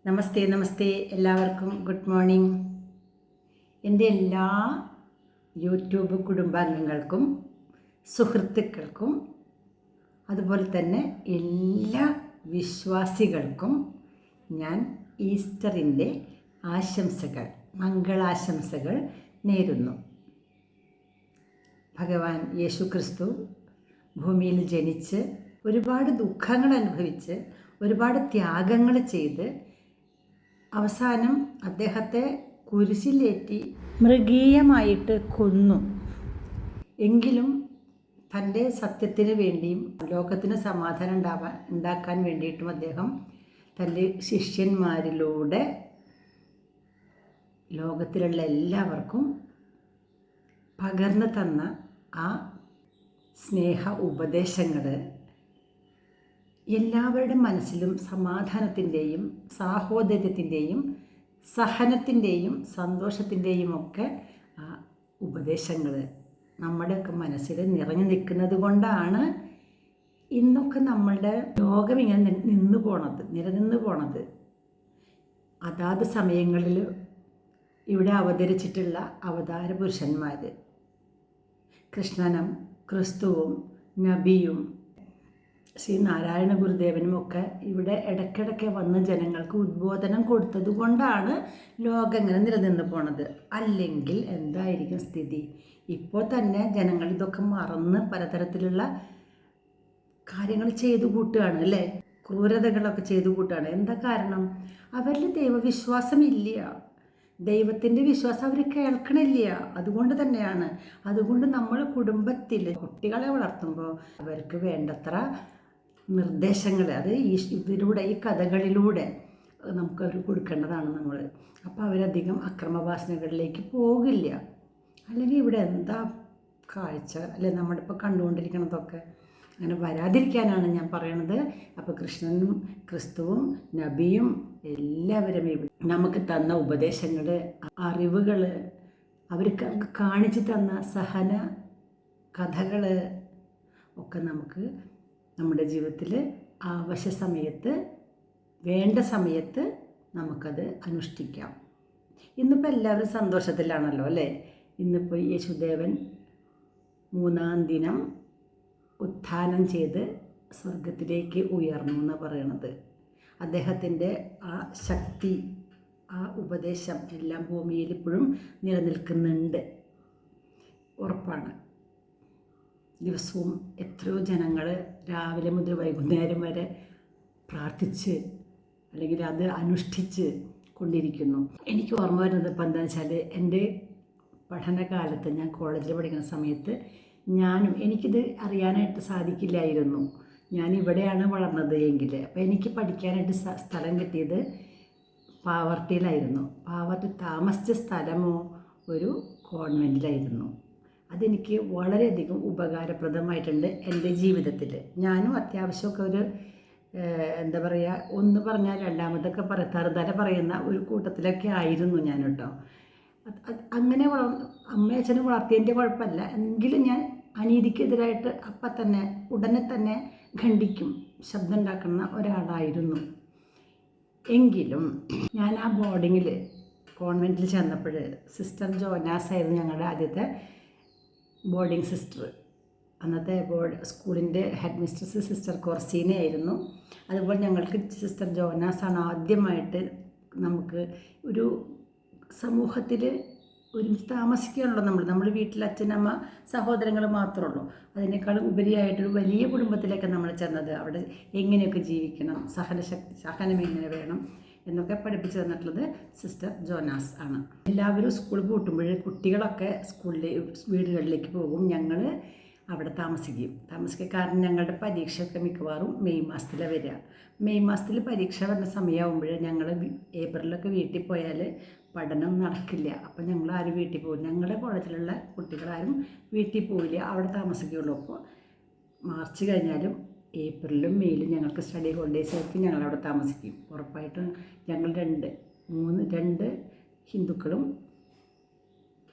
നമസ്തേ നമസ്തേ, എല്ലാവർക്കും good morning. എൻ്റെ എല്ലാ യൂട്യൂബ് കുടുംബാംഗങ്ങൾക്കും സുഹൃത്തുക്കൾക്കും അതുപോലെ തന്നെ എല്ലാ വിശ്വാസികൾക്കും ഞാൻ ഈസ്റ്ററിൻ്റെ ആശംസകൾ, മംഗളാശംസകൾ നേരുന്നു. ഭഗവാൻ യേശു ക്രിസ്തു ഭൂമിയിൽ ജനിച്ച് ഒരുപാട് ദുഃഖങ്ങൾ അനുഭവിച്ച് ഒരുപാട് ത്യാഗങ്ങൾ ചെയ്ത് അവസാനം അദ്ദേഹത്തെ കുരിശിലേറ്റി മൃഗീയമായിട്ട് കൊന്നു. എങ്കിലും തൻ്റെ സത്യത്തിന് വേണ്ടിയും ലോകത്തിന് സമാധാനം ഉണ്ടാക്കാൻ വേണ്ടിയിട്ടും അദ്ദേഹം തൻ്റെ ശിഷ്യന്മാരിലൂടെ ലോകത്തിലുള്ള എല്ലാവർക്കും പകർന്നു തന്ന ആ സ്നേഹ ഉപദേശങ്ങൾ എല്ലാവരുടെ മനസ്സിലും സമാധാനത്തിൻ്റെയും സാഹോദര്യത്തിൻ്റെയും സഹനത്തിൻ്റെയും സന്തോഷത്തിൻ്റെയും ഒക്കെ ആ ഉപദേശങ്ങൾ നമ്മുടെയൊക്കെ മനസ്സിൽ നിറഞ്ഞു നിൽക്കുന്നത് കൊണ്ടാണ് ഇന്നൊക്കെ നമ്മളുടെ ലോകം ഇങ്ങനെ നിലനിന്ന് പോണത്. അതാത് സമയങ്ങളിൽ ഇവിടെ അവതരിച്ചിട്ടുള്ള അവതാര പുരുഷന്മാർ, കൃഷ്ണനും ക്രിസ്തുവും നബിയും ശ്രീ നാരായണ ഗുരുദേവനും ഒക്കെ ഇവിടെ ഇടയ്ക്കിടയ്ക്ക് വന്ന് ജനങ്ങൾക്ക് ഉദ്ബോധനം കൊടുത്തത് കൊണ്ടാണ് ലോകം ഇങ്ങനെ നിലനിന്ന് പോണത്. അല്ലെങ്കിൽ എന്തായിരിക്കും സ്ഥിതി? ഇപ്പോൾ തന്നെ ജനങ്ങൾ ഇതൊക്കെ മറന്ന് പലതരത്തിലുള്ള കാര്യങ്ങൾ ചെയ്തു കൂട്ടുകയാണ്, അല്ലേ? ക്രൂരതകളൊക്കെ ചെയ്തു കൂട്ടുകയാണ്. എന്താ കാരണം? അവരിൽ ദൈവവിശ്വാസമില്ല, ദൈവത്തിൻ്റെ വിശ്വാസം അവർ കേൾക്കണില്ല. അതുകൊണ്ട് തന്നെയാണ്. അതുകൊണ്ട് നമ്മൾ കുടുംബത്തിൽ കുട്ടികളെ വളർത്തുമ്പോൾ അവർക്ക് വേണ്ടത്ര നിർദ്ദേശങ്ങൾ അത് ഈ കഥകളിലൂടെ നമുക്ക് അവർ കൊടുക്കേണ്ടതാണ് നമ്മൾ. അപ്പോൾ അവരധികം അക്രമവാസനകളിലേക്ക് പോകില്ല. അല്ലെങ്കിൽ ഇവിടെ എന്താ കാഴ്ച, അല്ലെ? നമ്മളിപ്പോൾ കണ്ടുകൊണ്ടിരിക്കണതൊക്കെ അങ്ങനെ വരാതിരിക്കാനാണ് ഞാൻ പറയണത്. അപ്പോൾ കൃഷ്ണനും ക്രിസ്തുവും നബിയും എല്ലാവരും നമുക്ക് തന്ന ഉപദേശങ്ങൾ, അറിവുകൾ, അവർ കാണിച്ചു തന്ന സഹന കഥകൾ ഒക്കെ നമുക്ക് നമ്മുടെ ജീവിതത്തിൽ ആവശ്യ സമയത്ത് വേണ്ട സമയത്ത് നമുക്കത് അനുഷ്ഠിക്കാം. ഇന്നിപ്പോൾ എല്ലാവരും സന്തോഷത്തിലാണല്ലോ, അല്ലേ? ഇന്നിപ്പോൾ യേശുദേവൻ 3-ാം ദിനം ഉത്ഥാനം ചെയ്ത് സ്വർഗത്തിലേക്ക് ഉയർന്നു എന്ന് പറയണത്. അദ്ദേഹത്തിൻ്റെ ആ ശക്തി, ആ ഉപദേശം എല്ലാം ഭൂമിയിൽ ഇപ്പോഴും നിലനിൽക്കുന്നുണ്ട്, ഉറപ്പാണ്. ദിവസവും എത്രയോ ജനങ്ങൾ രാവിലെ മുതൽ വൈകുന്നേരം വരെ പ്രാർത്ഥിച്ച് അല്ലെങ്കിൽ അത് അനുഷ്ഠിച്ച് കൊണ്ടിരിക്കുന്നു. എനിക്ക് ഓർമ്മ വരുന്നത് ഇപ്പം എന്താണെന്ന് വെച്ചാൽ, എൻ്റെ പഠനകാലത്ത് ഞാൻ കോളേജിൽ പഠിക്കുന്ന സമയത്ത് എനിക്കിത് അറിയാനായിട്ട് സാധിക്കില്ലായിരുന്നു. ഞാനിവിടെയാണ് വളർന്നത് എങ്കിൽ. അപ്പോൾ എനിക്ക് പഠിക്കാനായിട്ട് സ്ഥലം കിട്ടിയത് പാവർട്ടിയിലായിരുന്നു. പാവർട്ടി താമസിച്ച സ്ഥലമോ ഒരു കോൺവെൻറ്റിലായിരുന്നു. അതെനിക്ക് വളരെയധികം ഉപകാരപ്രദമായിട്ടുണ്ട് എൻ്റെ ജീവിതത്തിൽ. ഞാനും അത്യാവശ്യമൊക്കെ ഒരു എന്താ പറയുക, ഒന്ന് പറഞ്ഞാൽ രണ്ടാമതൊക്കെ തറുതല പറയുന്ന ഒരു കൂട്ടത്തിലൊക്കെ ആയിരുന്നു ഞാൻ കേട്ടോ. അങ്ങനെ അമ്മയും അച്ഛനും വളർത്തിയതിൻ്റെ കുഴപ്പമല്ല. എങ്കിലും ഞാൻ അനീതിക്കെതിരായിട്ട് ഉടനെ തന്നെ ഖണ്ഡിക്കും, ശബ്ദം ഉണ്ടാക്കുന്ന ഒരാളായിരുന്നു. എങ്കിലും ഞാൻ ആ ബോർഡിങ്ങിൽ കോൺവെൻറ്റിൽ ചെന്നപ്പോൾ സിസ്റ്റർ ജോനാസ് ആയിരുന്നു ഞങ്ങളുടെ ആദ്യത്തെ ബോർഡിംഗ് സിസ്റ്റർ. അന്നത്തെ സ്കൂളിൻ്റെ ഹെഡ് മിസ്ട്രസ് സിസ്റ്റർ കോർസീന ആയിരുന്നു. അതുപോലെ ഞങ്ങൾക്ക് സിസ്റ്റർ ജോനാസാണ് ആദ്യമായിട്ട് നമുക്ക് ഒരു സമൂഹത്തിൽ ഒരുമിച്ച് താമസിക്കുകയാണല്ലോ. നമ്മൾ വീട്ടിൽ അച്ഛനമ്മ സഹോദരങ്ങൾ മാത്രമേ ഉള്ളൂ. അതിനേക്കാളും ഉപരിയായിട്ടൊരു വലിയ കുടുംബത്തിലേക്ക് നമ്മൾ ചെന്നത്. അവിടെ എങ്ങനെയൊക്കെ ജീവിക്കണം, സഹനം എങ്ങനെ വേണം എന്നൊക്കെ പഠിപ്പിച്ചു തന്നിട്ടുള്ളത് സിസ്റ്റർ ജോനാസ് ആണ്. എല്ലാവരും സ്കൂൾ പൂട്ടുമ്പോൾ കുട്ടികളൊക്കെ വീടുകളിലേക്ക് പോകും. ഞങ്ങൾ അവിടെ താമസിക്കും. കാരണം ഞങ്ങളുടെ പരീക്ഷയൊക്കെ മിക്കവാറും മെയ് മാസത്തിലാണ് വരിക. മെയ് മാസത്തിൽ പരീക്ഷ വരുന്ന സമയമാകുമ്പോൾ ഞങ്ങൾ ഏപ്രിലൊക്കെ വീട്ടിൽ പോയാൽ പഠനം നടക്കില്ല. അപ്പം ഞങ്ങൾ ആരും വീട്ടിൽ പോകില്ല. ഞങ്ങളുടെ കോളേജിലുള്ള കുട്ടികളാരും വീട്ടിൽ പോവില്ല, അവിടെ താമസിക്കുകയുള്ളൂ. അപ്പോൾ മാർച്ച് കഴിഞ്ഞാലും ഏപ്രിലും മെയിലും ഞങ്ങൾക്ക് സ്റ്റഡി ഹോളിഡേയ്സ് ആയിരിക്കും. ഞങ്ങളവിടെ താമസിക്കും ഉറപ്പായിട്ടും. ഞങ്ങൾ രണ്ട് ഹിന്ദുക്കളും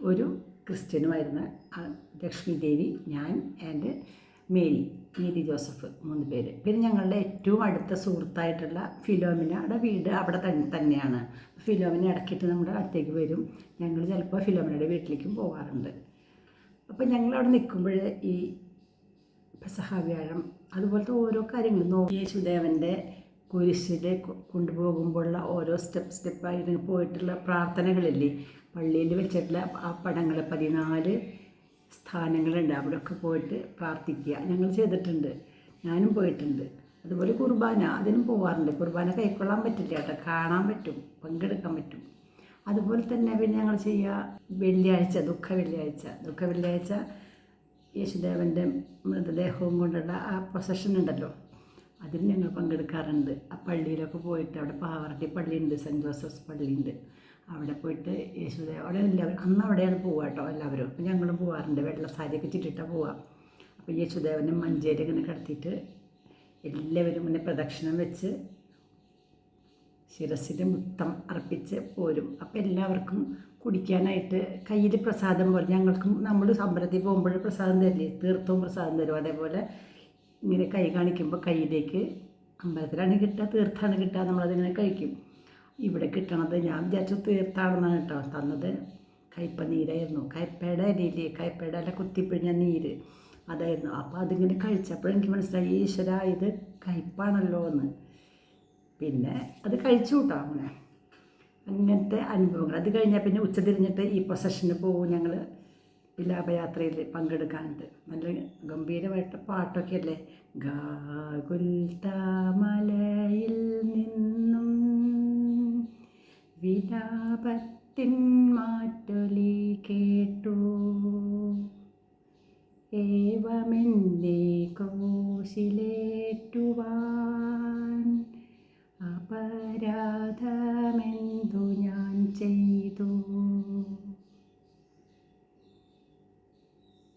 ഒരു ക്രിസ്ത്യനുമായിരുന്ന ലക്ഷ്മി ദേവി, ഞാൻ ആൻഡ് മേരി നീതി ജോസഫ് 3 പേര്. പിന്നെ ഞങ്ങളുടെ ഏറ്റവും അടുത്ത സുഹൃത്തായിട്ടുള്ള ഫിലോമിനയുടെ വീട് അവിടെ തന്നെയാണ്. ഫിലോമിന ഇടയ്ക്കിട്ട് നമ്മുടെ അടുത്തേക്ക് വരും. ഞങ്ങൾ ചിലപ്പോൾ ഫിലോമിനയുടെ വീട്ടിലേക്കും പോകാറുണ്ട്. അപ്പോൾ ഞങ്ങളവിടെ നിൽക്കുമ്പോൾ ഈ പെസഹ വ്യാഴം അതുപോലത്തെ ഓരോ കാര്യങ്ങളും യേശുദേവൻ്റെ കുരിശിൽ കൊണ്ടുപോകുമ്പോഴുള്ള ഓരോ സ്റ്റെപ്പായിട്ട് പോയിട്ടുള്ള പ്രാർത്ഥനകളില്ലേ, പള്ളിയിൽ വെച്ചിട്ടുള്ള ആ പടങ്ങൾ 14 സ്ഥാനങ്ങളുണ്ട്, അവിടെയൊക്കെ പോയിട്ട് പ്രാർത്ഥിക്കുക ഞങ്ങൾ ചെയ്തിട്ടുണ്ട്. ഞാനും പോയിട്ടുണ്ട്. അതുപോലെ കുർബാന അതിനും പോകാറുണ്ട്. കുർബാന കൈക്കൊള്ളാൻ പറ്റില്ല കേട്ടോ, കാണാൻ പറ്റും, പങ്കെടുക്കാൻ പറ്റും. അതുപോലെ തന്നെ പിന്നെ ഞങ്ങൾ ചെയ്യുക വെള്ളിയാഴ്ച, ദുഃഖ വെള്ളിയാഴ്ച യേശുദേവൻ്റെ മൃതദേഹവും കൊണ്ടുള്ള ആ പ്രൊസഷൻ ഉണ്ടല്ലോ, അതിന് ഞങ്ങൾ പങ്കെടുക്കാറുണ്ട്. ആ പള്ളിയിലൊക്കെ പോയിട്ട്, അവിടെ പാവറട്ടി പള്ളിയുണ്ട്, സെൻറ്റ് ജോസഫ്സ് പള്ളിയുണ്ട്, അവിടെ പോയിട്ട് യേശുദേവൻ അവിടെ എല്ലാവരും അന്ന് അവിടെയാണ് പോവുക കേട്ടോ എല്ലാവരും. അപ്പോൾ ഞങ്ങളും പോകാറുണ്ട്. വെള്ള സാരിയൊക്കെ ചുറ്റിട്ടാണ് പോവുക. അപ്പോൾ യേശുദേവനെ മഞ്ചേരി ഇങ്ങനെ കിടത്തിയിട്ട് എല്ലാവരും ഇങ്ങനെ പ്രദക്ഷിണം വെച്ച് ശിരസിൽ മുത്തം അർപ്പിച്ച് പോരും. അപ്പോൾ എല്ലാവർക്കും കുടിക്കാനായിട്ട് കയ്യിൽ പ്രസാദം പോലെ, ഞങ്ങൾക്കും നമ്മൾ അമ്പലത്തിൽ പോകുമ്പോൾ പ്രസാദം തരില്ലേ, തീർത്ഥവും പ്രസാദം തരും. അതേപോലെ ഇങ്ങനെ കൈ കാണിക്കുമ്പോൾ കയ്യിലേക്ക്, അമ്പലത്തിലാണ് കിട്ടുക, തീർത്ഥാണ് കിട്ടുക, നമ്മളതിങ്ങനെ കഴിക്കും. ഇവിടെ കിട്ടണത് ഞാൻ വിചാരിച്ചു തീർത്ഥാണെന്നാണ് കേട്ടോ തന്നത്. കയ്പ നീരായിരുന്നു, കയ്പയുടെ ഇലയില്ലേ, കയ്പയുടെ ഇല കുത്തിപ്പിഴിഞ്ഞ നീര് അതായിരുന്നു. അപ്പോൾ അതിങ്ങനെ കഴിച്ചപ്പോഴെനിക്ക് മനസ്സിലായി, ഈശ്വര ഇത് കയ്പാണല്ലോ എന്ന്. പിന്നെ അത് കഴിച്ചു കൂട്ടോ. അങ്ങനത്തെ അനുഭവങ്ങൾ. അത് കഴിഞ്ഞാൽ പിന്നെ ഉച്ചതിരിഞ്ഞിട്ട് ഈ പ്രൊസഷന് പോകും ഞങ്ങൾ, വിലാപയാത്രയിൽ പങ്കെടുക്കാനുണ്ട്. നല്ല ഗംഭീരമായിട്ട് പാട്ടൊക്കെ അല്ലേ. ഗാകുൽത്താമലയിൽ നിന്നും വിലാപത്തിൻ മാറ്റൊലി കേട്ടു, ഏവമെന്നെ ക്രൂശിലേറ്റുവാൻ അപരാധമെന്തു ഞാൻ ചെയ്തു.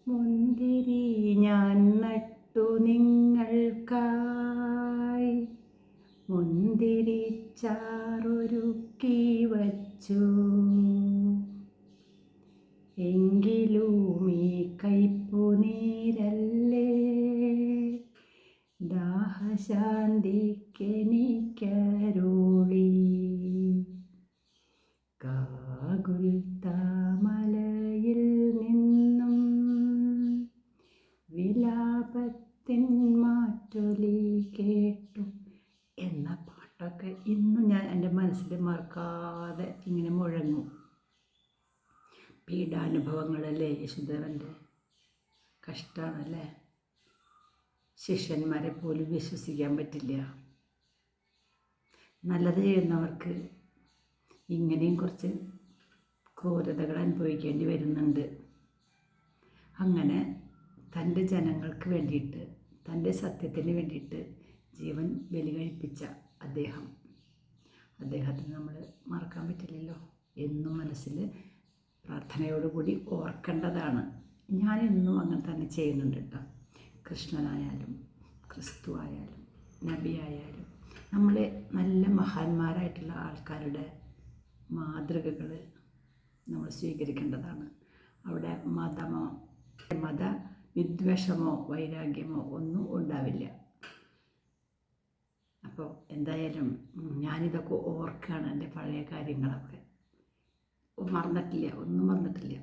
മുന്തിരി ഞാൻ നട്ടു നിങ്ങൾക്കായി, മുന്തിരിച്ചാറൊരുക്കി വച്ചു, എങ്കിലും ഈ കയ്പു നീരല്ലേ ദാഹശാന്തിക്കെനിക്കരുളി. ഗാകുൽത്താമലയിൽ നിന്നും വിലാപത്തിൻ മാറ്റൊലി കേട്ടു എന്ന പാട്ടൊക്കെ ഇന്നും ഞാൻ എൻ്റെ മനസ്സിൽ മറക്കാതെ ഇങ്ങനെ മുഴങ്ങും. പീഡാനുഭവങ്ങളല്ലേ യേശുദേവൻ്റെ, കഷ്ടമാണല്ലേ. ശിഷ്യന്മാരെ പോലും വിശ്വസിക്കാൻ പറ്റില്ല. നല്ലത് ചെയ്യുന്നവർക്ക് ഇങ്ങനെയും കുറച്ച് ക്രൂരതകൾ അനുഭവിക്കേണ്ടി വരുന്നുണ്ട്. അങ്ങനെ തൻ്റെ ജനങ്ങൾക്ക് വേണ്ടിയിട്ട്, തൻ്റെ സത്യത്തിന് വേണ്ടിയിട്ട് ജീവൻ ബലി കഴിപ്പിച്ച അദ്ദേഹത്തിന് നമ്മൾ മറക്കാൻ പറ്റില്ലല്ലോ. എന്നും മനസ്സിൽ പ്രാർത്ഥനയോടുകൂടി ഓർക്കേണ്ടതാണ്. ഞാനെന്നും അങ്ങനെ തന്നെ ചെയ്യുന്നുണ്ട് കേട്ടോ. കൃഷ്ണനായാലും ക്രിസ്തു ആയാലും നബി ആയാലും നമ്മളെ നല്ല മഹാന്മാരായിട്ടുള്ള ആൾക്കാരുടെ മാതൃകകൾ നമ്മൾ സ്വീകരിക്കേണ്ടതാണ്. അവിടെ മത വിദ്വേഷമോ വൈരാഗ്യമോ ഒന്നും ഉണ്ടാവില്ല. അപ്പോൾ എന്തായാലും ഞാനിതൊക്കെ ഓർക്കുകയാണ്, എൻ്റെ പഴയ കാര്യങ്ങളൊക്കെ മറന്നിട്ടില്ല, ഒന്നും മറന്നിട്ടില്ല.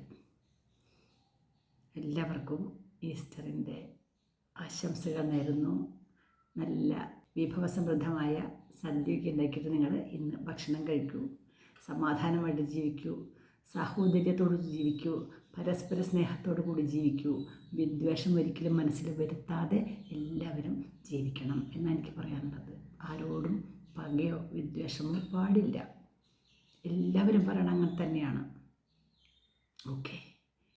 എല്ലാവർക്കും ഈസ്റ്ററിൻ്റെ ആശംസകൾ നേരുന്നു. നല്ല വിഭവസമൃദ്ധമായ സദ്യയൊക്കെ ഉണ്ടാക്കിയിട്ട് നിങ്ങൾ ഇന്ന് ഭക്ഷണം കഴിക്കൂ, സമാധാനമായിട്ട് ജീവിക്കൂ, സാഹോദര്യത്തോട് ജീവിക്കൂ, പരസ്പര സ്നേഹത്തോടു കൂടി ജീവിക്കൂ. വിദ്വേഷം ഒരിക്കലും മനസ്സിൽ വരുത്താതെ എല്ലാവരും ജീവിക്കണം എന്നാണ് എനിക്ക് പറയാനുള്ളത്. ആരോടും പകയോ വിദ്വേഷമോ പാടില്ല. എല്ലാവരും പറയണം അങ്ങനെ തന്നെയാണ്. ഓക്കെ.